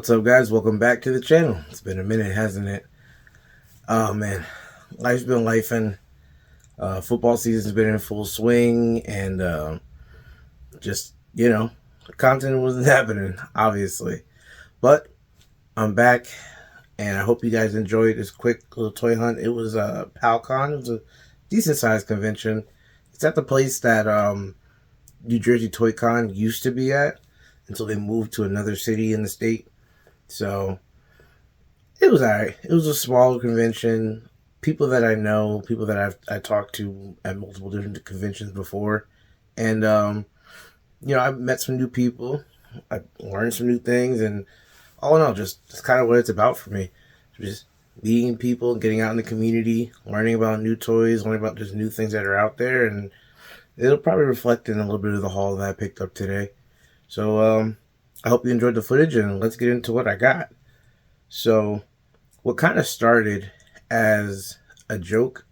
What's up, guys? Welcome back to the channel. It's been a minute, hasn't it? Oh man, life's been lifing. Football season's been in full swing, and just content wasn't happening, obviously. But I'm back, and I hope you guys enjoyed this quick little toy hunt. It was P.A.L.Con. It was a decent sized convention. It's at the place that New Jersey ToyCon used to be at until they moved to another city in the state. So it was alright. It was a small convention. People that I know, people that I talked to at multiple different conventions before, and I met some new people. I learned some new things, and all in all, just kind of what it's about for me. Just meeting people, getting out in the community, learning about new toys, learning about just new things that are out there, and it'll probably reflect in a little bit of the haul that I picked up today. So I hope you enjoyed the footage, and let's get into what I got. So what kind of started as a joke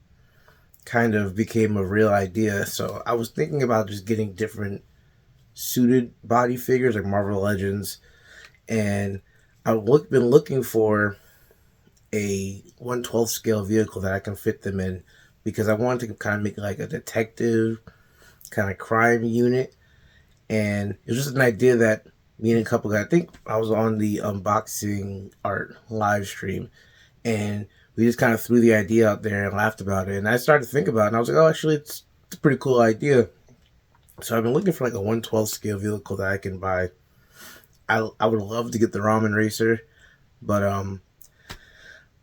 kind of became a real idea. So I was thinking about just getting different suited body figures like Marvel Legends, and I've been looking for a 1/12 scale vehicle that I can fit them in, because I wanted to kind of make like a detective kind of crime unit. And it was just an idea that me and a couple guys, I think I was on the unboxing art live stream, and we just kind of threw the idea out there and laughed about it. And I started to think about it, and I was like, oh, actually, it's a pretty cool idea. So I've been looking for like a 1/12 scale vehicle that I can buy. I would love to get the ramen racer, but I'm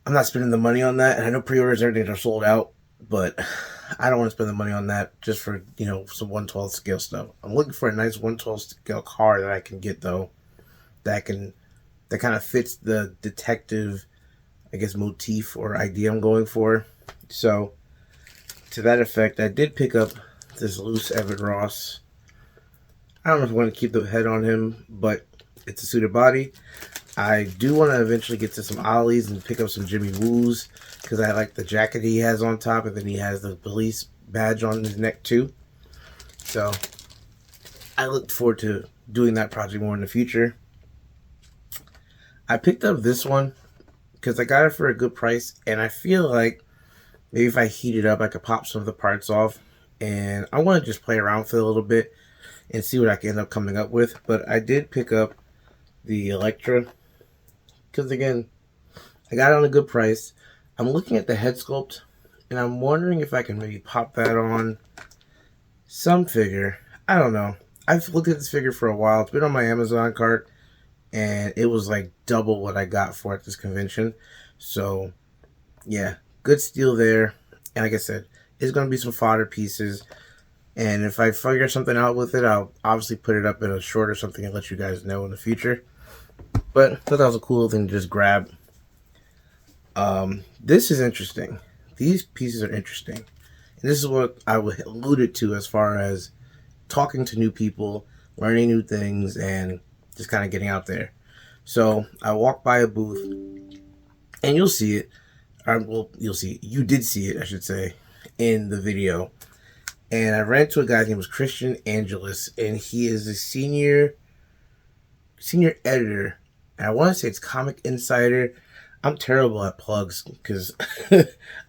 not spending the money on that. And I know pre-orders and everything are sold out, but I don't want to spend the money on that just for, some 1/12 scale stuff. I'm looking for a nice 1/12 scale car that I can get, though, that kind of fits the detective, I guess, motif or idea I'm going for. So to that effect, I did pick up this loose Evan Ross. I don't know if I want to keep the head on him, but it's a suited body. I do want to eventually get to some Ollies and pick up some Jimmy Woos, because I like the jacket he has on top, and then he has the police badge on his neck too. So I look forward to doing that project more in the future. I picked up this one because I got it for a good price, and I feel like maybe if I heat it up, I could pop some of the parts off, and I want to just play around for a little bit and see what I can end up coming up with. But I did pick up the Electra, because again, I got it on a good price. I'm looking at the head sculpt, and I'm wondering if I can maybe pop that on some figure. I don't know. I've looked at this figure for a while. It's been on my Amazon cart, and it was like double what I got for at this convention. So yeah, good steal there. And like I said, it's going to be some fodder pieces. And if I figure something out with it, I'll obviously put it up in a short or something and let you guys know in the future. But I thought that was a cool thing to just grab. This is interesting. These pieces are interesting. And this is what I alluded to as far as talking to new people, learning new things, and just kind of getting out there. So I walked by a booth, and you'll see it. You'll see it. You did see it, I should say, in the video. And I ran into a guy named was Christian Angelis, and he is a senior editor. And I want to say it's Comic Insider. I'm terrible at plugs because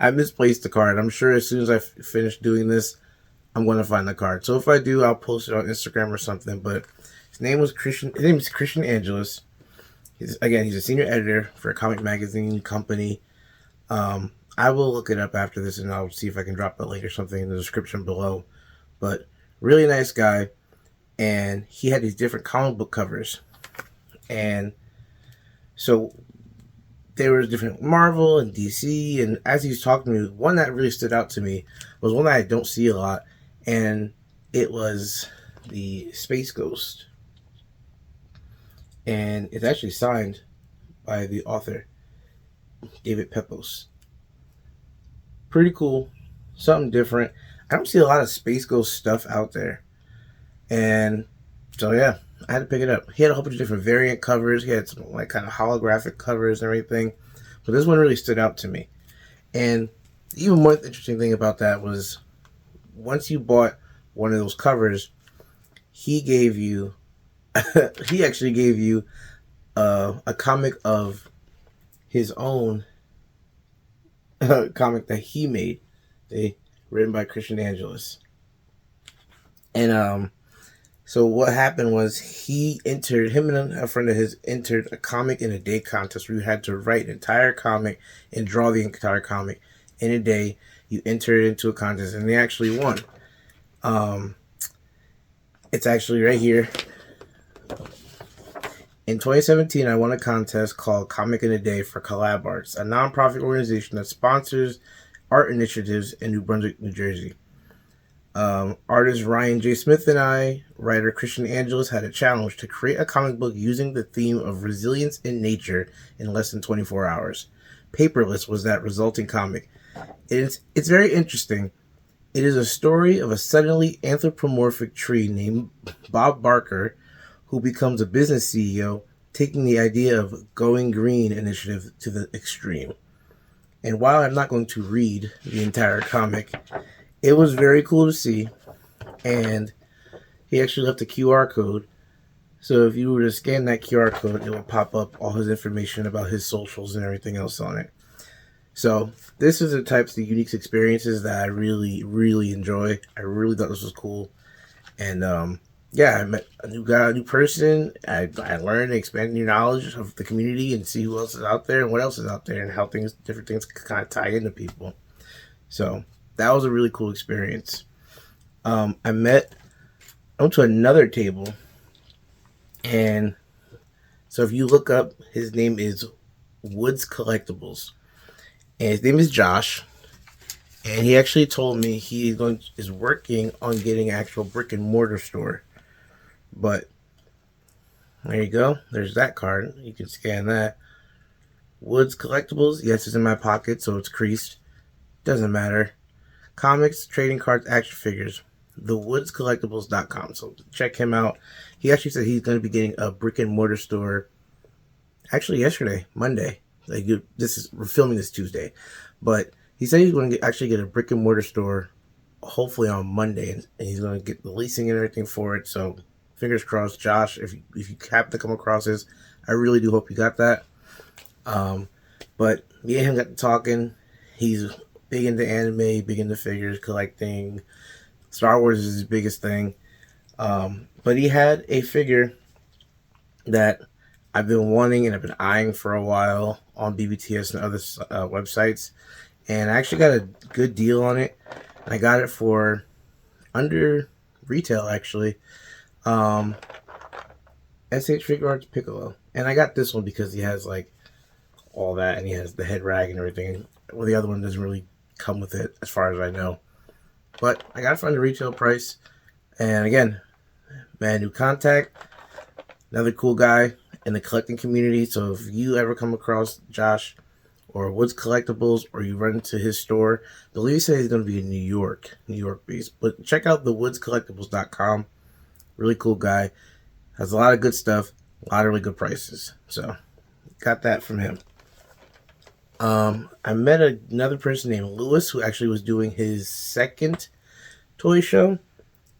I misplaced the card. I'm sure as soon as I finish doing this, I'm going to find the card. So if I do, I'll post it on Instagram or something. But his name is Christian Angelis. He's a senior editor for a comic magazine company. I will look it up after this, and I'll see if I can drop a link or something in the description below. But really nice guy, and he had these different comic book covers. And so there was different Marvel and DC, and as he was talking to me, one that really stood out to me was one that I don't see a lot, and it was the Space Ghost. And it's actually signed by the author, David Pepos. Pretty cool. Something different. I don't see a lot of Space Ghost stuff out there. And so yeah, I had to pick it up. He had a whole bunch of different variant covers. He had some like kind of holographic covers and everything. But this one really stood out to me. And the even more interesting thing about that was once you bought one of those covers, he gave you he actually gave you a comic of his own, comic that he made, written by Christian Angelis. And so what happened was him and a friend of his entered a comic in a day contest where you had to write an entire comic and draw the entire comic in a day. You enter it into a contest, and they actually won. It's actually right here. In 2017, I won a contest called Comic in a Day for Collab Arts, a nonprofit organization that sponsors art initiatives in New Brunswick, New Jersey. Artist Ryan J. Smith and I, writer Christian Angelis, had a challenge to create a comic book using the theme of resilience in nature in less than 24 hours. Paperless was that resulting comic. It's very interesting. It is a story of a suddenly anthropomorphic tree named Bob Barker, who becomes a business CEO, taking the idea of going green initiative to the extreme. And while I'm not going to read the entire comic, it was very cool to see. And he actually left a QR code. So if you were to scan that QR code, it will pop up all his information about his socials and everything else on it. So this is the types of unique experiences that I really, really enjoy. I really thought this was cool. And yeah, I met a new guy, a new person. I learned and expanded your knowledge of the community and see who else is out there and what else is out there and how different things kind of tie into people. So that was a really cool experience. I went to another table, and so if you look up, his name is Woods Collectibles, and his name is Josh. And he actually told me he is working on getting an actual brick and mortar store. But there you go. There's that card. You can scan that. Woods Collectibles. Yes, it's in my pocket, so it's creased. Doesn't matter. Comics, trading cards, action figures. TheWoodsCollectibles.com. So check him out. He actually said he's going to be getting a brick and mortar store. Actually, yesterday, Monday. We're filming this Tuesday, but he said he's going to actually get a brick and mortar store, hopefully on Monday, and he's going to get the leasing and everything for it. So fingers crossed, Josh. If you happen to come across this, I really do hope you got that. But me and him got to talking. He's big into anime, big into figures, collecting. Star Wars is his biggest thing. But he had a figure that I've been wanting and I've been eyeing for a while on BBTS and other websites. And I actually got a good deal on it. I got it for under retail, actually. SH Figure Arts Piccolo. And I got this one because he has like all that, and he has the head rag and everything. Well, the other one doesn't really come with it, as far as I know. But I got it for under retail price. And again, man, new contact. Another cool guy in the collecting community. So if you ever come across Josh or Woods Collectibles, or you run into his store, I believe he said he's going to be in New York based. But check out thewoodscollectibles.com. Really cool guy. Has a lot of good stuff, a lot of really good prices. So got that from him. I met another person named Lewis, who actually was doing his second toy show,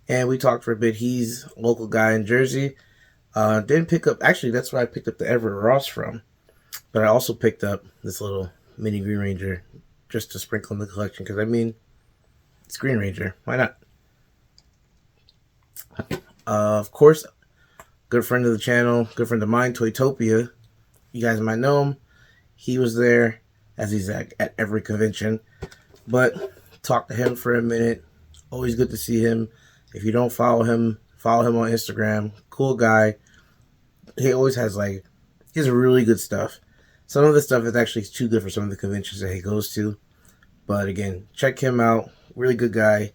and we talked for a bit. He's a local guy in Jersey. Didn't pick up, actually that's where I picked up the Everett Ross from. But I also picked up this little mini Green Ranger just to sprinkle in the collection. Because, I mean, it's Green Ranger. Why not? Of course, good friend of the channel, good friend of mine, Toytopia. You guys might know him. He was there, as he's at every convention. But talked to him for a minute. Always good to see him. If you don't follow him on Instagram. Cool guy. He always has, he has really good stuff. Some of the stuff is actually too good for some of the conventions that he goes to. But again, check him out. Really good guy.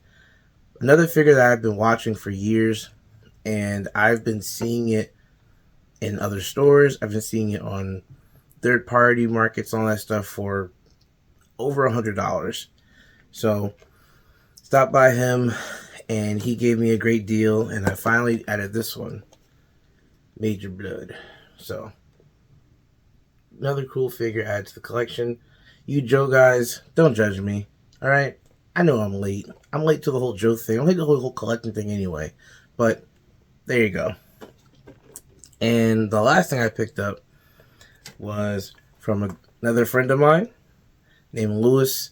Another figure that I've been watching for years, and I've been seeing it in other stores. I've been seeing it on third-party markets, all that stuff for over $100. So, stopped by him, and he gave me a great deal, and I finally added this one, Major Blood. So, another cool figure added to the collection. You Joe guys, don't judge me, alright? I know I'm late. I'm late to the whole Joe thing. I'm late to the whole collecting thing anyway. But, there you go. And the last thing I picked up was from another friend of mine named Lewis,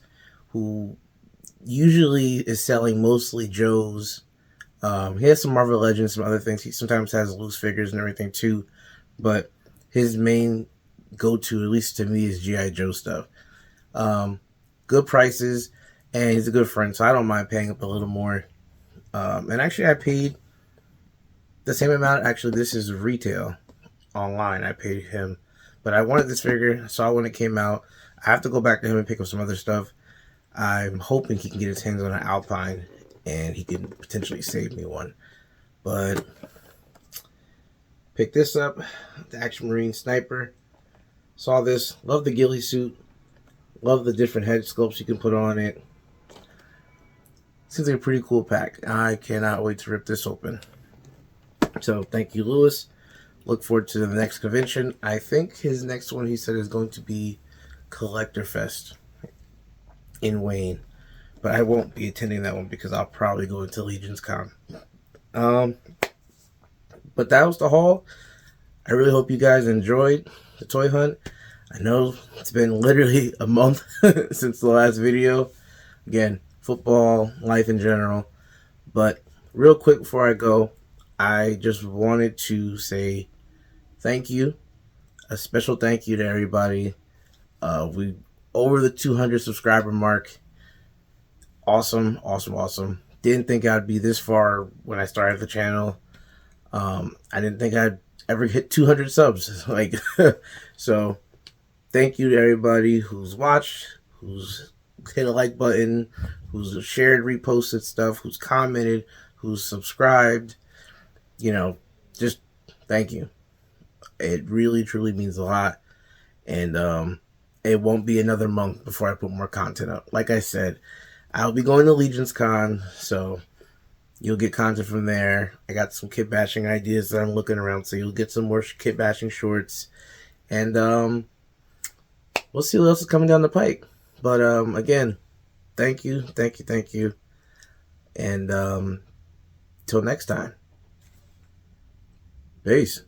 who usually is selling mostly Joe's. He has some Marvel Legends, some other things. He sometimes has loose figures and everything too, but his main go-to, at least to me, is G.I. Joe stuff. Good prices, and he's a good friend, so I don't mind paying up a little more. And actually, I paid the same amount. Actually, this is retail. Online, I paid him, but I wanted this figure. I saw when it came out. I have to go back to him and pick up some other stuff. I'm hoping he can get his hands on an Alpine, and he can potentially save me one. But pick this up, the Action Marine Sniper. Saw this, love the ghillie suit, love the different head sculpts you can put on it. Seems like a pretty cool pack. I cannot wait to rip this open. So thank you, Lewis. Look forward to the next convention. I think his next one, he said, is going to be Collector Fest in Wayne. But I won't be attending that one because I'll probably go into Legion's Con. But that was the haul. I really hope you guys enjoyed the toy hunt. I know it's been literally a month since the last video. Again, football, life in general. But real quick before I go, I just wanted to say thank you. A special thank you to everybody. We over the 200 subscriber mark. Awesome, awesome, awesome. Didn't think I'd be this far when I started the channel. I didn't think I'd ever hit 200 subs. So thank you to everybody who's watched, who's hit a like button, who's shared, reposted stuff, who's commented, who's subscribed. Just thank you. It really, truly means a lot. And it won't be another month before I put more content up. Like I said, I'll be going to Legion's Con, so you'll get content from there. I got some kit bashing ideas that I'm looking around, so you'll get some more kit bashing shorts. And we'll see what else is coming down the pike. But again, thank you. And till next time. Peace.